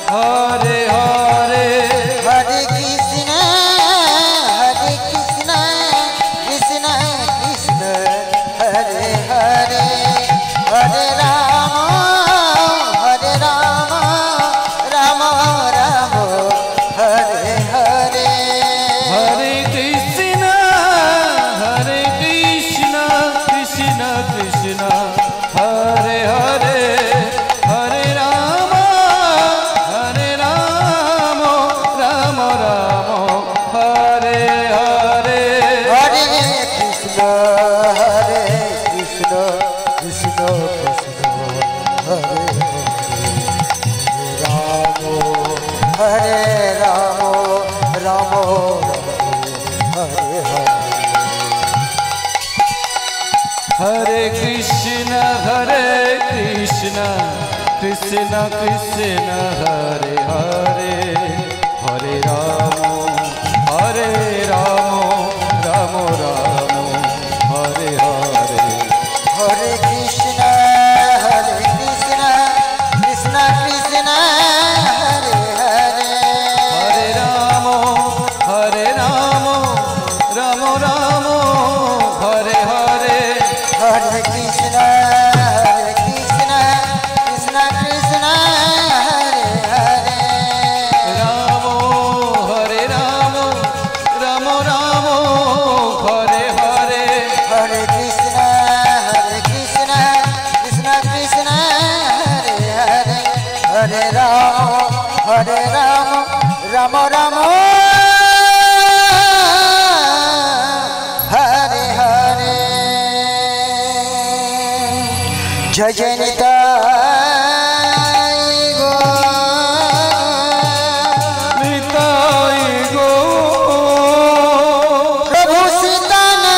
हरे हरे हरे कृष्ण कृष्ण कृष्ण हरे हरे हरे राम राम राम हरे हरे हरे कृष्ण कृष्ण कृष्ण हरे हरे हरे राम राम राम हरे हरे हरे कृष्ण कृष्ण कृष्ण हरे राम राम हरे हरे कृष्ण कृष्ण कृष्ण हरे हरे हरे राम राम राम हरे हरे हरे कृष्ण कृष्ण कृष्ण हरे हरे हरे राम राम राम हरे हरे हरे कृष्ण कृष्ण कृष्ण हरे हरे राम राम राम हरे हरे हरे कृष्ण कृष्ण कृष्ण हरे हरे हरे राम राम राम हरे हरे जय जय निताई गो निताई गो प्रभु सीताना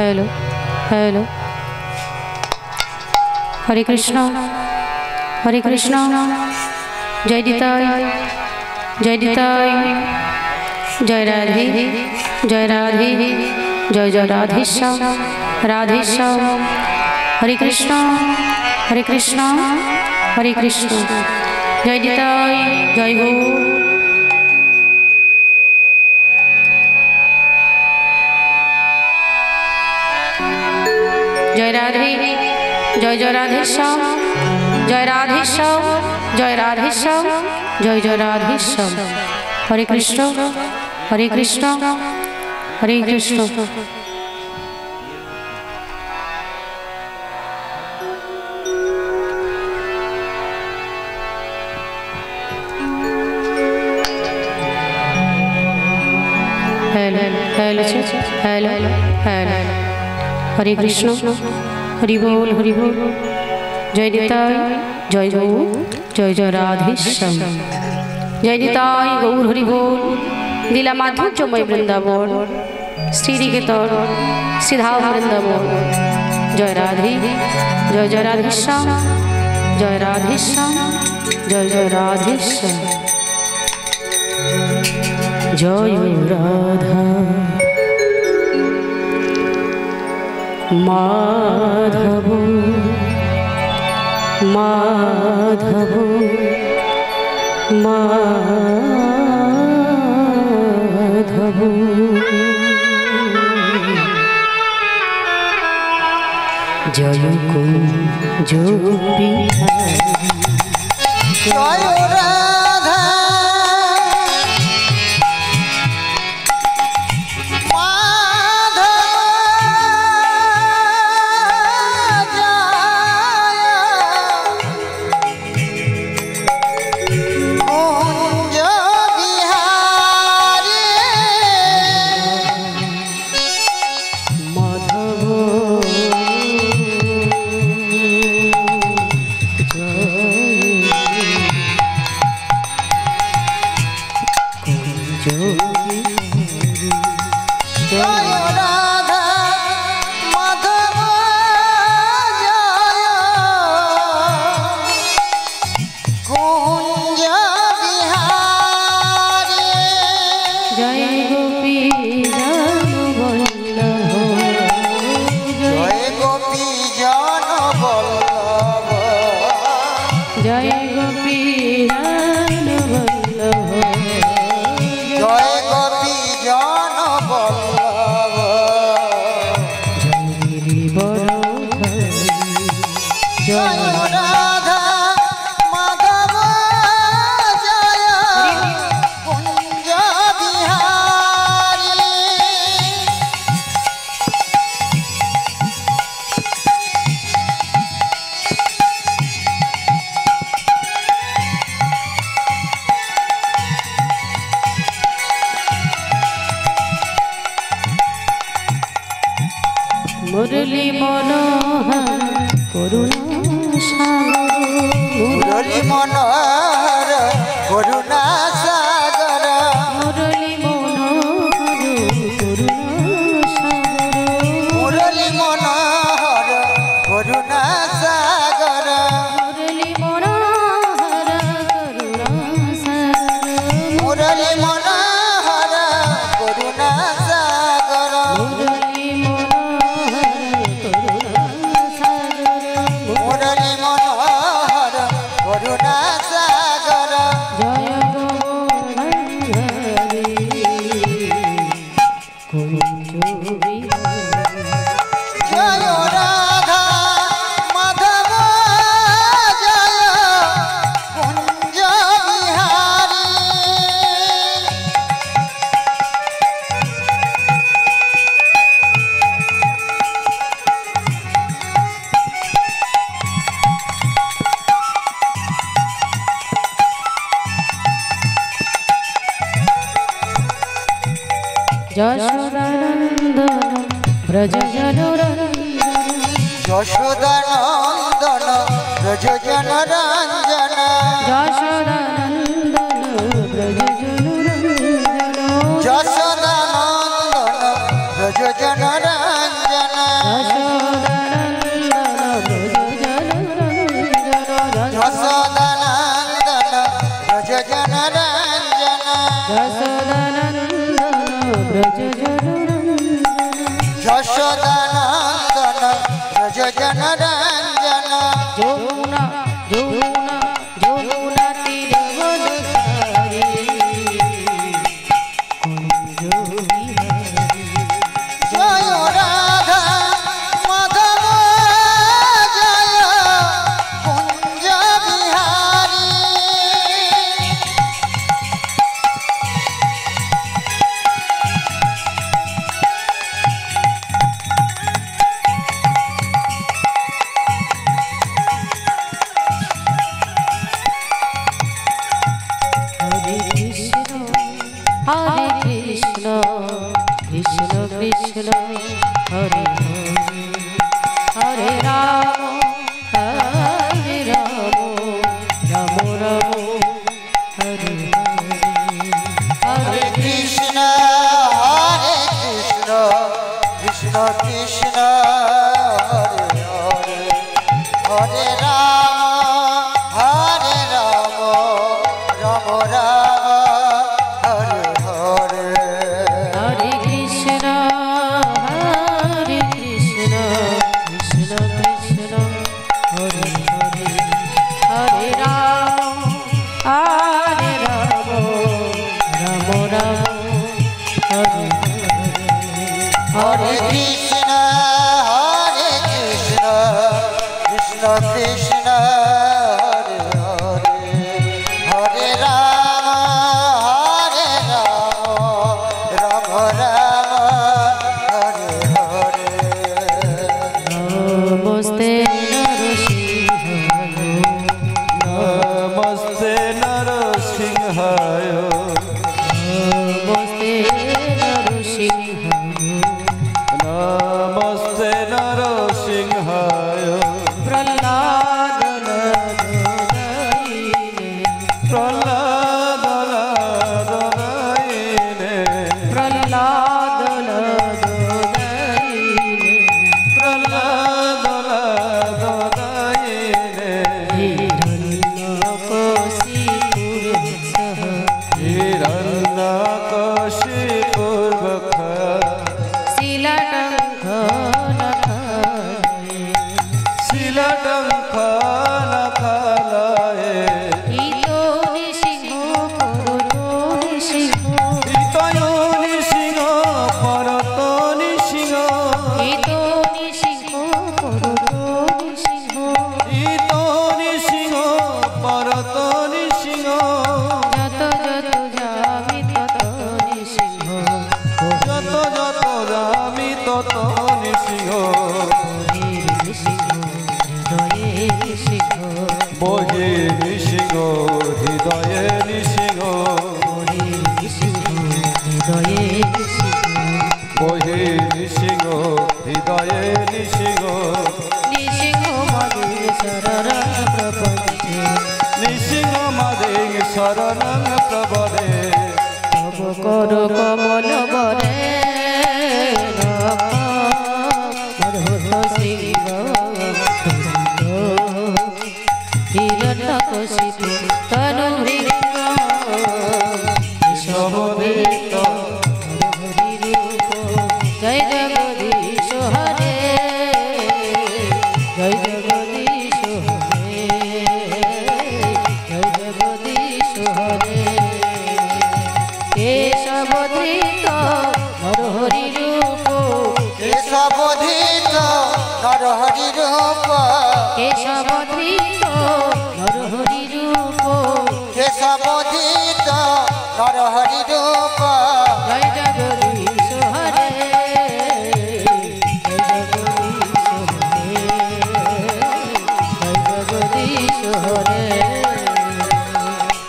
hello hello हरे कृष्ण जय निताई जय निताई जय राधे जय राधे जय जय राधेश्याम राधेश्याम हरे कृष्ण हरे कृष्ण जय निताई जय हो जय राधे जय जय राधेश्याम जय राधेश्याम जय राधेश्याम जय जय राधेश्याम हरे कृष्ण हरे कृष्ण हरे Krishna hello hello hello hello हरे कृष्ण हरि बोल जय निताई जय गौर जय जय राधेश्याम जय निताई गौर हरि बोल लीला माधुर्यमय वृंदावन श्रीनिकेतन श्रीधाम वृंदावन जय राधे जय जय राधेश्याम जय राधेश्याम जय जय राधेश्याम जय राधा माधव माधव माधव जय कुंज बिहारी जय राधा मुरली मनोहर करुणा सागर मुरली मनोहर करुणा सागर मुरली मनोहर करुणा सागर मुरली मनोहर करुणा सागर मुरली मनोहर करुणा सागर मुरली मनोहर करुणा सागर मुरली मनोहर करुणा सागर मुरली मनोहर करुणा सागर जय गोवर्धन कुंज बिहारी जय राधा माधव जय कुंज बिहारी যশোদানন্দন ব্রজ জনরঞ্জন যশোদানন্দন ব্রজ জনরঞ্জন যশোদানন্দন ব্রজ জনরঞ্জন যশোদানন্দন ব্রজ জনরঞ্জন যশোদানন্দন ব্রজ জনরঞ্জন যমুনা যমুনা যমুনা তীরবনচারী কুঞ্জ বিহারী জয় রাধা মাধব জয় কুঞ্জ Bihari Hare Krishna, Krishna Krishna, Hare Hare, Hare Rama, Hare Rama, Rama Rama, Hare Hare, Hare Krishna Krishna Krishna Hare Hare Hare Ram Ram Ram Hare Hare Hare Krishna, Hare Krishna, Krishna Krishna, Hare Hare, Hare Rama, Hare Rama, Rama Rama, Hare Hare, হরে Hare Krishna Krishna Krishna Hare Hare Hare Ram Ram Ram Hare Hare Namaste Narasimhaya, नमस्ते नरसिंहाय Namaste Narasimhaya, नमस्ते नरसिंहाय Prahlada प्रह्लादलादलायिने प्रह्लादलादलायिने हिरण्यकशिपुर्वक्ष शिलाटङ्कनखलये हितयो Nisingh परतो निसिंह हितो निसिंह परतो निसिंह যত যত rummy তত নিসিংহ বহে নিসিংহ হৃদয়ে নিসিংহ বহে নিসিংহ হৃদয়ে নিসিংহ নিসিংহ মাদে শরণং প্রবদে কর কমল বরে হিরণ্যকশিপু তনু মৃগ সমবেত জয় জগদীশ হরে জয় জগদীশ হরে জয় জগদীশ হরে কেশবধৃত নরহরি রূপ কেশবধিত নরহরি রূপ কেশবধৃত নরহরি রূপ কেশবধিত নরহরি রূপ জয় জগদীশ হরে জয় জগদীশ হরে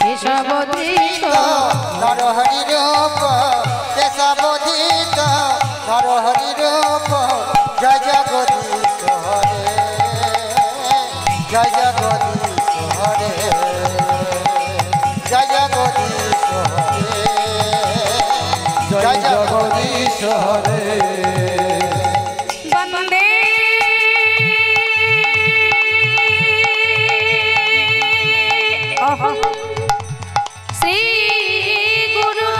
কেশবধৃত নরহরি রূপ কেশবধিত নরহরি রূপ জয় জগদীশ হরে জয় জগদীশ হরে জয় জগদীশ হরে জয় জগদীশ হরে বন্দে শ্রী গুরু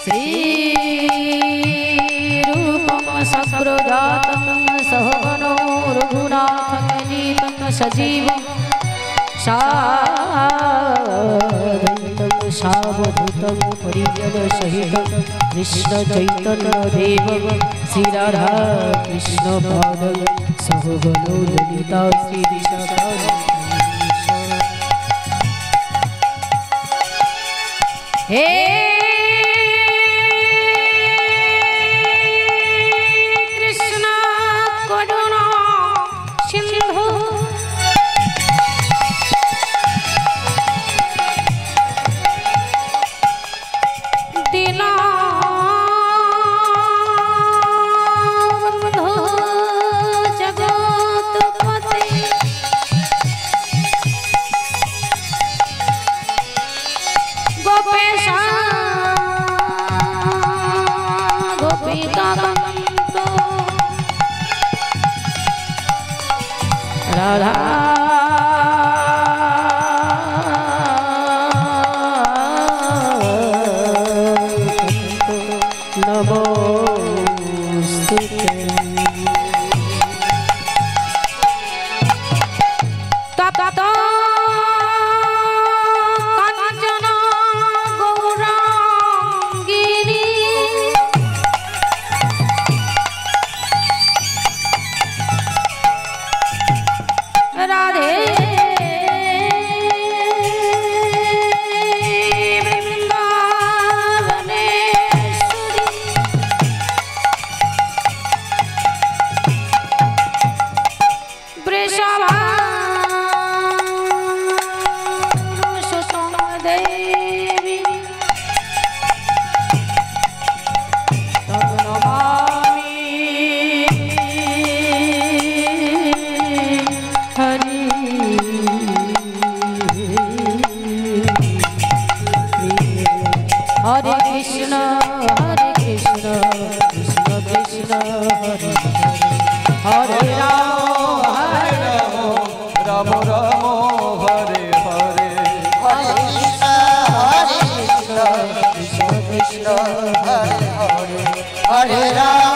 श्रीरूपं सग्रजातं सहगनो रघुनाथं सजीवं साद्वैतं सावधूतं परिजनसहितं कृष्ण चैतन्य देवं श्रीराधा कृष्ण पादं सहगनो ललिता श्रीविशाखान्वितं हे कृष्ण करुणा सिंधु दीनबंधु जगत्पते गोपेशा गोपिकान्त राधा नमोस्तुते तप्त कांचन गौरांगिनी राधे वृंदावनेश्वरी वृषभानुसुतं देवी तं नमामि हरि हरे कृष्ण कृष्ण कृष्ण हरे हरे राम राम राम हरे हरे हरे कृष्ण कृष्ण कृष्ण हरे हरे हरे राम